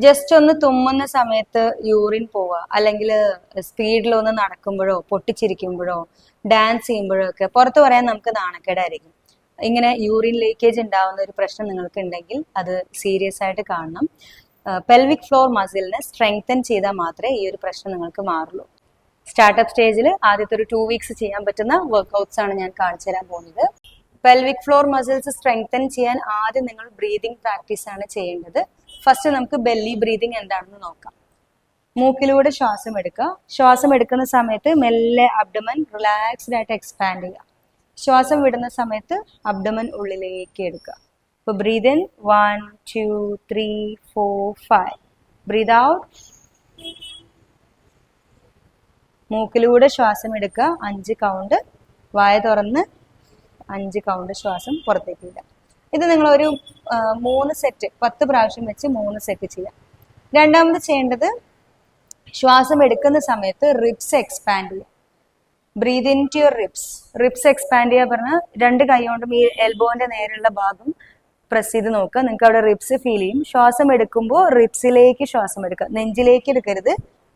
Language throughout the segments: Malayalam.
ജസ്റ്റ് ഒന്ന് തുമ്മുന്ന സമയത്ത് യൂറിൻ പോവുക, അല്ലെങ്കിൽ സ്പീഡിലൊന്ന് നടക്കുമ്പോഴോ പൊട്ടിച്ചിരിക്കുമ്പോഴോ ഡാൻസ് ചെയ്യുമ്പോഴോ ഒക്കെ പുറത്ത് പറയാൻ നമുക്ക് നാണക്കേടായിരിക്കും. ഇങ്ങനെ യൂറിൻ ലീക്കേജ് ഉണ്ടാവുന്ന ഒരു പ്രശ്നം നിങ്ങൾക്ക് ഉണ്ടെങ്കിൽ അത് സീരിയസ് ആയിട്ട് കാണണം. പെൽവിക് ഫ്ലോർ മസിലിനെ സ്ട്രെങ്തൻ ചെയ്താൽ മാത്രമേ ഈ ഒരു പ്രശ്നം നിങ്ങൾക്ക് മാറുള്ളൂ. സ്റ്റാർട്ടപ്പ് സ്റ്റേജിൽ ആദ്യത്തെ ഒരു 2 വീക്സ് ചെയ്യാൻ പറ്റുന്ന വർക്ക്ഔട്ട്സ് ആണ് ഞാൻ കാണിച്ചു തരാൻ പോകുന്നത്. പെൽവിക് ഫ്ലോർ മസിൽസ് സ്ട്രെങ്തൻ ചെയ്യാൻ ആദ്യം നിങ്ങൾ ബ്രീതിങ് പ്രാക്ടീസ് ആണ് ചെയ്യേണ്ടത്. ഫസ്റ്റ് നമുക്ക് ബെല്ലി ബ്രീതിങ് എന്താണെന്ന് നോക്കാം. മൂക്കിലൂടെ ശ്വാസം എടുക്കുക. ശ്വാസം എടുക്കുന്ന സമയത്ത് മെല്ലെ അബ്ഡമൻ റിലാക്സ്ഡ് ആയിട്ട് എക്സ്പാൻഡ് ചെയ്യുക. ശ്വാസം വിടുന്ന സമയത്ത് അബ്ഡമൻ ഉള്ളിലേക്ക് എടുക്കുക. അപ്പോൾ ബ്രീത് ഇൻ 1 2 3 4 5. Breathe out. മൂക്കിലൂടെ ശ്വാസം എടുക്കുക 5 കൗണ്ട്. വായ തുറന്ന് 5 കൗണ്ട് ശ്വാസം പുറത്തേക്ക് വിടുക. ഇത് നിങ്ങൾ ഒരു 3 സെറ്റ് 10 പ്രാവശ്യം വെച്ച് 3 സെറ്റ് ചെയ്യാം. രണ്ടാമത് ചെയ്യേണ്ടത് ശ്വാസം എടുക്കുന്ന സമയത്ത് റിബ്സ് എക്സ്പാൻഡ് ചെയ്യുക. Breathe into your ribs expand ചെയ്യുക പറഞ്ഞാൽ 2 കൈ കൊണ്ടും ഈ എൽബോന്റെ നേരെയുള്ള ഭാഗം പ്രസ് ചെയ്ത് നോക്കുക. നിങ്ങൾക്ക് അവിടെ റിബ്സ് ഫീൽ ചെയ്യും. ശ്വാസം എടുക്കുമ്പോൾ റിബ്സിലേക്ക് ശ്വാസം എടുക്കുക, നെഞ്ചിലേക്ക് എടുക്കരുത്,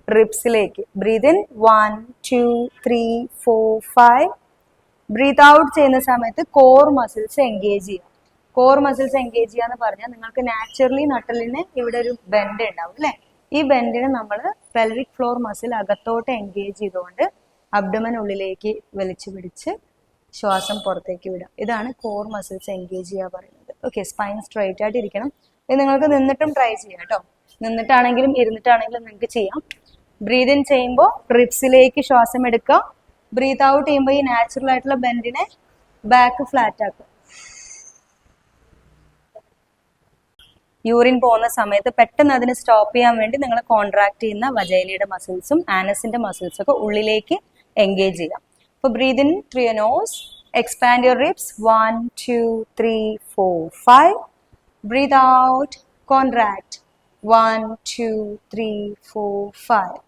റിബ്സിലേക്ക്. Breathe in 1 2 3 4 5. ബ്രീത്ത് ഔട്ട് ചെയ്യുന്ന സമയത്ത് കോർ മസിൽസ് എൻഗേജ് ചെയ്യുക. കോർ മസിൽസ് എൻഗേജ് ചെയ്യുക എന്ന് പറഞ്ഞാൽ നിങ്ങൾക്ക് നാച്ചുറലി നട്ടലിന് ഇവിടെ ഒരു ബെൻഡ് ഉണ്ടാവും അല്ലെ. ഈ ബെൻഡിന് നമ്മൾ പെൽവിക് ഫ്ലോർ മസിൽ അകത്തോട്ട് എൻഗേജ് ചെയ്തുകൊണ്ട് അബ്ഡമൻ ഉള്ളിലേക്ക് വലിച്ചു പിടിച്ച് ശ്വാസം പുറത്തേക്ക് വിടുക. ഇതാണ് കോർ മസിൽസ് എൻഗേജ് ചെയ്യുക പറയുന്നത്. ഓക്കെ, സ്പൈൻ സ്ട്രൈറ്റ് ആയിട്ട് ഇരിക്കണം. ഇത് നിങ്ങൾക്ക് നിന്നിട്ടും ട്രൈ ചെയ്യാം കേട്ടോ. നിന്നിട്ടാണെങ്കിലും ഇരുന്നിട്ടാണെങ്കിലും നിങ്ങൾക്ക് ചെയ്യാം. ബ്രീത് ഇൻ ചെയ്യുമ്പോൾ റിബ്സിലേക്ക് ശ്വാസം എടുക്കുക. ബ്രീത്ത് ഔട്ട് ചെയ്യുമ്പോൾ ഈ നാച്ചുറൽ ആയിട്ടുള്ള ബെൻഡിനെ ബാക്ക് ഫ്ലാറ്റ് ആക്കുക. യൂറിൻ പോകുന്ന സമയത്ത് പെട്ടെന്ന് അതിന് സ്റ്റോപ്പ് ചെയ്യാൻ വേണ്ടി നിങ്ങൾ കോൺട്രാക്ട് ചെയ്യുന്ന വജൈനയുടെ മസിൽസും ആനസിന്റെ മസിൽസും ഒക്കെ ഉള്ളിലേക്ക് എൻഗേജ് ചെയ്യാം. അപ്പോൾ breathe in through your nose, expand your ribs 1 2 3 4 5. Breathe out, contract 1 2 3 4 5.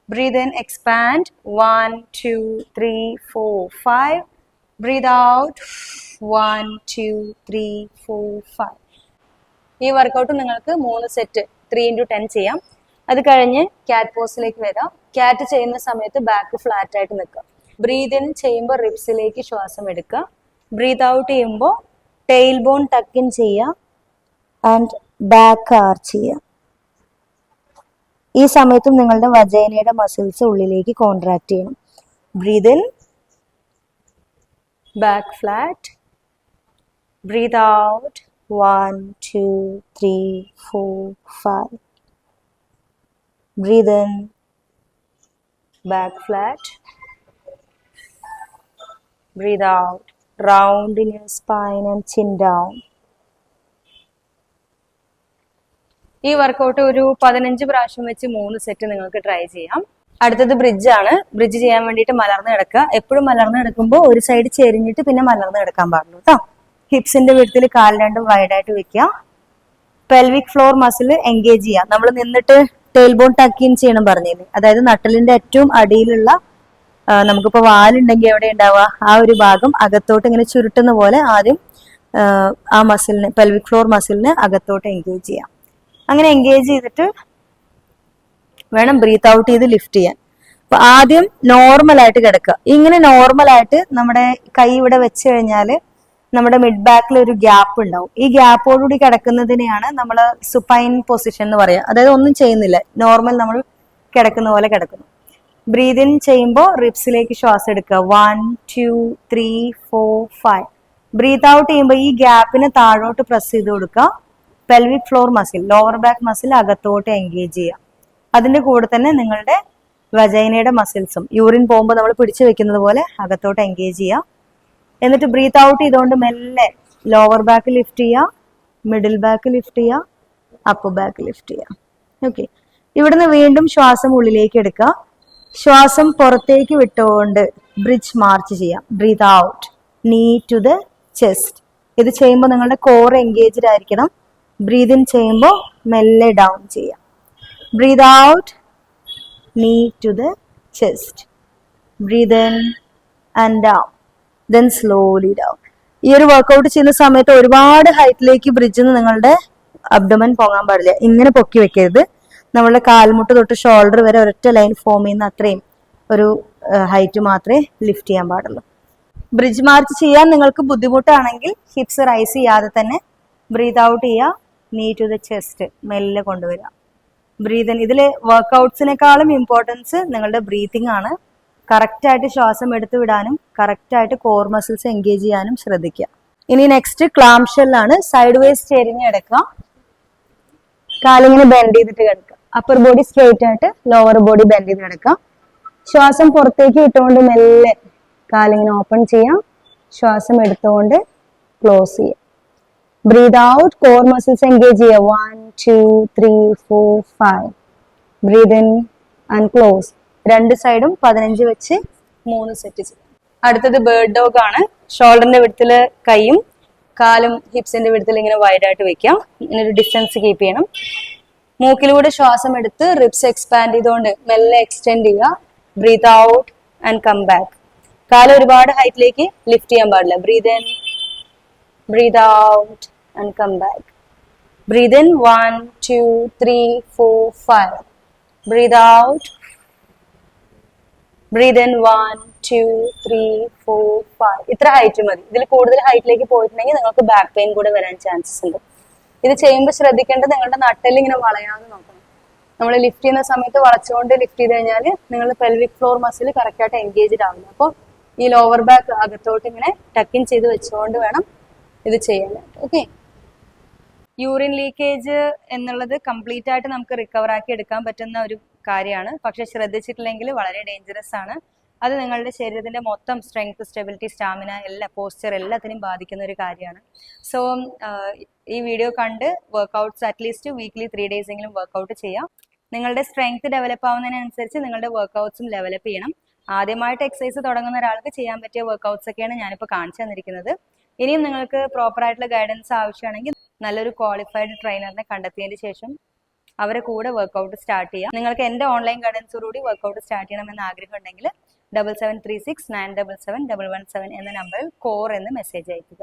Breathe in, expand 1 2 3 4 5. Breathe out 1 2 3 4 5. ഈ വർക്കൗട്ട് നിങ്ങൾക്ക് 3 സെറ്റ് 3 into 10 ചെയ്യാം. അത് കഴിഞ്ഞ് ക്യാറ്റ് പോസിലേക്ക് വരാം. ക്യാറ്റ് ചെയ്യുന്ന സമയത്ത് ബാക്ക് ഫ്ലാറ്റ് ആയിട്ട് നിൽക്കുക. ബ്രീത് ഇൻ ചെയ്യുമ്പോൾ റിബ്സിലേക്ക് ശ്വാസം എടുക്കുക. ബ്രീത്ത് ഔട്ട് ചെയ്യുമ്പോൾ ടെയിൽ ബോൺ ടക്ക് ഇൻ ചെയ്യുക ആൻഡ് ബാക്ക് ആർച്ച് ചെയ്യുക. ഈ സമയത്തും നിങ്ങളുടെ വജൈനയുടെ മസിൽസ് ഉള്ളിലേക്ക് കോൺട്രാക്ട് ചെയ്യണം. Breath in, back flat. Breath out 1 2 3 4 5. Breath in, back flat. Breathe out, round in your spine and chin down. ഈ വർക്കൗട്ട് ഒരു 15 പ്രാവശ്യം വെച്ച് 3 സെറ്റ് നിങ്ങൾക്ക് ട്രൈ ചെയ്യാം. അടുത്തത് ബ്രിഡ്ജ് ആണ്. ബ്രിഡ്ജ് ചെയ്യാൻ വേണ്ടിയിട്ട് മലർന്ന് കിടക്കുക. എപ്പോഴും മലർന്ന് കിടക്കുമ്പോൾ ഒരു സൈഡ് ചെരിഞ്ഞിട്ട് പിന്നെ മലർന്ന് കിടക്കാൻ പാടുള്ളൂ കേട്ടോ. ഹിപ്സിന്റെ വിടത്തിൽ കാൽ രണ്ടും വൈഡായിട്ട് വെക്കുക. പെൽവിക് ഫ്ലോർ മസിൽ എൻഗേജ് ചെയ്യുക. നമ്മൾ നിന്നിട്ട് ടെയിൽ ബോൺ ടക്ക് ഇൻ ചെയ്യണം പറഞ്ഞില്ലേ, അതായത് നട്ടലിന്റെ ഏറ്റവും അടിയിലുള്ള നമുക്കിപ്പോൾ വാലുണ്ടെങ്കിൽ എവിടെ ഉണ്ടാവുക ആ ഒരു ഭാഗം അകത്തോട്ട് ഇങ്ങനെ ചുരുട്ടുന്ന പോലെ ആദ്യം ആ മസിലിനെ പെൽവിക് ഫ്ലോർ മസിലിനെ അകത്തോട്ട് എൻഗേജ് ചെയ്യാം. അങ്ങനെ എൻഗേജ് ചെയ്തിട്ട് വേണം ബ്രീത്ത് ഔട്ട് ചെയ്ത് ലിഫ്റ്റ് ചെയ്യാൻ. അപ്പൊ ആദ്യം നോർമലായിട്ട് കിടക്കുക. ഇങ്ങനെ നോർമലായിട്ട് നമ്മുടെ കൈ ഇവിടെ വെച്ച് കഴിഞ്ഞാൽ നമ്മുടെ മിഡ് ബാക്കിൽ ഒരു ഗ്യാപ്പ് ഉണ്ടാവും. ഈ ഗ്യാപ്പോടുകൂടി കിടക്കുന്നതിനെയാണ് നമ്മൾ സുപ്പൈൻ പൊസിഷൻ എന്ന് പറയുക. അതായത് ഒന്നും ചെയ്യുന്നില്ല, നോർമൽ നമ്മൾ കിടക്കുന്ന പോലെ കിടക്കുന്നു. ബ്രീത് ഇൻ ചെയ്യുമ്പോൾ റിബ്സിലേക്ക് ശ്വാസം എടുക്കുക 1 2 3 4 5. ബ്രീത്ത് ഔട്ട് ചെയ്യുമ്പോൾ ഈ ഗ്യാപ്പിനെ താഴോട്ട് പ്രസ് ചെയ്ത് കൊടുക്കുക. Pelvic floor muscle, lower back muscle അകത്തോട്ട് എൻഗേജ് ചെയ്യുക. അതിന്റെ കൂടെ തന്നെ നിങ്ങളുടെ വജൈനയുടെ മസിൽസും യൂറിൻ പോകുമ്പോൾ നമ്മൾ പിടിച്ചു വെക്കുന്നത് പോലെ അകത്തോട്ട് എൻഗേജ് ചെയ്യുക. എന്നിട്ട് ബ്രീത്ത് ഔട്ട് ചെയ്തുകൊണ്ട് മെല്ലെ ലോവർ ബാക്ക് ലിഫ്റ്റ് ചെയ്യുക, മിഡിൽ ബാക്ക് ലിഫ്റ്റ് ചെയ്യുക, അപ്പർ ബാക്ക് ലിഫ്റ്റ് ചെയ്യുക. ഓക്കെ, ഇവിടുന്ന് വീണ്ടും ശ്വാസം ഉള്ളിലേക്ക് എടുക്കുക. ശ്വാസം പുറത്തേക്ക് വിട്ടുകൊണ്ട് ബ്രിഡ്ജ് മാർച്ച് ചെയ്യാം. Breathe out, knee to the chest. ഇത് ചെയ്യുമ്പോൾ നിങ്ങളുടെ കോർ എൻഗേജ്ഡ് ആയിരിക്കണം. ബ്രീത് ഇൻ ചെയ്യുമ്പോൾ മെല്ലെ ഡൗൺ ചെയ്യാം. Breathe out, knee to the chest. Breathe in and down, then slowly down. ഈ ഒരു വർക്കൗട്ട് ചെയ്യുന്ന സമയത്ത് ഒരുപാട് ഹൈറ്റിലേക്ക് ബ്രിഡ്ജിൽ നിന്ന് നിങ്ങളുടെ അബ്ഡമൻ പൊങ്ങാൻ പാടില്ല. ഇങ്ങനെ പൊക്കി വെക്കരുത്. നമ്മളുടെ കാൽമുട്ട് തൊട്ട് ഷോൾഡർ വരെ ഒരൊറ്റ ലൈൻ ഫോം ചെയ്യുന്ന അത്രയും ഒരു ഹൈറ്റ് മാത്രമേ ലിഫ്റ്റ് ചെയ്യാൻ പാടുള്ളൂ. ബ്രിഡ്ജ് മാർച്ച് ചെയ്യാൻ നിങ്ങൾക്ക് ബുദ്ധിമുട്ടാണെങ്കിൽ ഹിപ്സ് റൈസ് ചെയ്യാതെ തന്നെ ബ്രീത്ത് ഔട്ട് ചെയ്യുക. നീ ടു ദ ചെസ്റ്റ് മെല്ലെ കൊണ്ടുവരിക. Breathe in. ഇതിൽ വർക്ക്ഔട്ട്സിനേക്കാളും ഇമ്പോർട്ടൻസ് നിങ്ങളുടെ ബ്രീത്തിങ് ആണ്. കറക്റ്റായിട്ട് ശ്വാസം എടുത്തു വിടാനും കറക്റ്റായിട്ട് കോർ മസിൽസ് എൻഗേജ് ചെയ്യാനും ശ്രദ്ധിക്കുക. ഇനി നെക്സ്റ്റ് ക്ലാം ഷെല്ലാണ്. സൈഡ് വേസ് ചെരിഞ്ഞ് കിടക്കുക. കാലിങ്ങനെ ബെൻഡ് ചെയ്തിട്ട് കിടക്കുക. അപ്പർ ബോഡി സ്ട്രെയിറ്റ് ആയിട്ട് ലോവർ ബോഡി ബെൻഡ് ചെയ്ത് കിടക്കുക. ശ്വാസം പുറത്തേക്ക് ഇട്ടുകൊണ്ട് മെല്ലെ കാലിങ്ങനെ ഓപ്പൺ ചെയ്യാം. ശ്വാസം എടുത്തുകൊണ്ട് ക്ലോസ് ചെയ്യാം. Breathe out. Core muscles engage ചെയ്യുക. 1 2 3 4 5. Breathe in and close. രണ്ട് സൈഡും 15 വെച്ച് 3 സെറ്റ് ചെയ്യാം. അടുത്തത് ബേർഡ് ഡോഗ് ആണ്. ഷോൾഡറിന്റെ വിടത്തില് കൈയും കാലും ഹിപ്സിന്റെ വിടത്തിൽ ഇങ്ങനെ വൈഡ് ആയിട്ട് വെക്കാം. ഇങ്ങനെ ഒരു ഡിസ്റ്റൻസ് കീപ്പ് ചെയ്യണം. മൂക്കിലൂടെ ശ്വാസം എടുത്ത് റിബ്സ് എക്സ്പാൻഡ് ചെയ്തുകൊണ്ട് മെല്ലെ എക്സ്റ്റെൻഡ് ചെയ്യുക. Breathe out and come back. കാല് ഒരുപാട് ഹൈറ്റിലേക്ക് ലിഫ്റ്റ് ചെയ്യാൻ പാടില്ല. Breathe in, breathe out and come back. Breathe in 1 2 3 4 5. Breathe out. Breathe in 1 2 3 4 5. ഇത്ര ഹൈറ്റ് മതി. ഇതിൽ കൂടുതൽ ഹൈറ്റിലേക്ക് പോയിട്ടുണ്ടെങ്കിൽ നിങ്ങൾക്ക് ബാക്ക് പെയിൻ കൂടെ വരാൻ ചാൻസസ് ഉണ്ട്. ഇത് ചെയ്യുമ്പോൾ ശ്രദ്ധിക്കേണ്ടത് നിങ്ങളുടെ നട്ടെല്ല് ഇങ്ങനെ വളയാതെ നോക്കണം. നമ്മൾ ലിഫ്റ്റ് ചെയ്യുന്ന സമയത്ത് വളച്ചുകൊണ്ട് ലിഫ്റ്റ് ചെയ്ത് കഴിഞ്ഞാൽ നിങ്ങളുടെ പെൽവിക് ഫ്ലോർ മസിൽ കറക്റ്റായിട്ട് എൻഗേജ്ഡ് ആവില്ല. അപ്പോൾ ഈ ലോവർ ബാക്ക് അകത്തോട്ട് ഇങ്ങനെ ടക്കിൻ ചെയ്ത് വെച്ചുകൊണ്ട് വേണം ഇത് ചെയ്യാനായിട്ട്. ഓക്കെ. യൂറിൻ ലീക്കേജ് എന്നുള്ളത് കംപ്ലീറ്റ് ആയിട്ട് നമുക്ക് റിക്കവർ ആക്കി എടുക്കാൻ പറ്റുന്ന ഒരു കാര്യമാണ്. പക്ഷെ ശ്രദ്ധിച്ചിട്ടില്ലെങ്കിൽ വളരെ ഡേഞ്ചറസ് ആണ്. അത് നിങ്ങളുടെ ശരീരത്തിന്റെ മൊത്തം സ്ട്രെങ്ത്, സ്റ്റെബിലിറ്റി, സ്റ്റാമിന, എല്ലാ പോസ്ചർ എല്ലാത്തിനും ബാധിക്കുന്ന ഒരു കാര്യമാണ്. സോ ഈ വീഡിയോ കണ്ട് വർക്ക്ഔട്ട്സ് അറ്റ്ലീസ്റ്റ് വീക്ക്ലി 3 days എങ്കിലും വർക്ക്ഔട്ട് ചെയ്യാം. നിങ്ങളുടെ സ്ട്രെങ്ത് ഡെവലപ്പ് ആവുന്നതിനനുസരിച്ച് നിങ്ങളുടെ വർക്ക്ഔട്ട്സും ഡെവലപ്പ് ചെയ്യണം. ആദ്യമായിട്ട് എക്സസൈസ് തുടങ്ങുന്ന ഒരാൾക്ക് ചെയ്യാൻ പറ്റിയ വർക്ക്ഔട്ട്സ് ഒക്കെയാണ് ഞാനിപ്പോൾ കാണിച്ചു തന്നിരിക്കുന്നത്. ഇനിയും നിങ്ങൾക്ക് പ്രോപ്പർ ആയിട്ടുള്ള ഗൈഡൻസ് ആവശ്യമാണെങ്കിൽ നല്ലൊരു ക്വാളിഫൈഡ് ട്രെയിനറിനെ കണ്ടെത്തിയതിന് ശേഷം അവരെ കൂടെ വർക്ക്ഔട്ട് സ്റ്റാർട്ട് ചെയ്യാം. നിങ്ങൾക്ക് എന്റെ ഓൺലൈൻ ഗൈഡൻസോടുകൂടി വർക്ക്ഔട്ട് സ്റ്റാർട്ട് ചെയ്യണമെന്ന് ആഗ്രഹം ഉണ്ടെങ്കിൽ 7736 977 117 എന്ന നമ്പറിൽ കോർ എന്ന് മെസ്സേജ് അയക്കുക.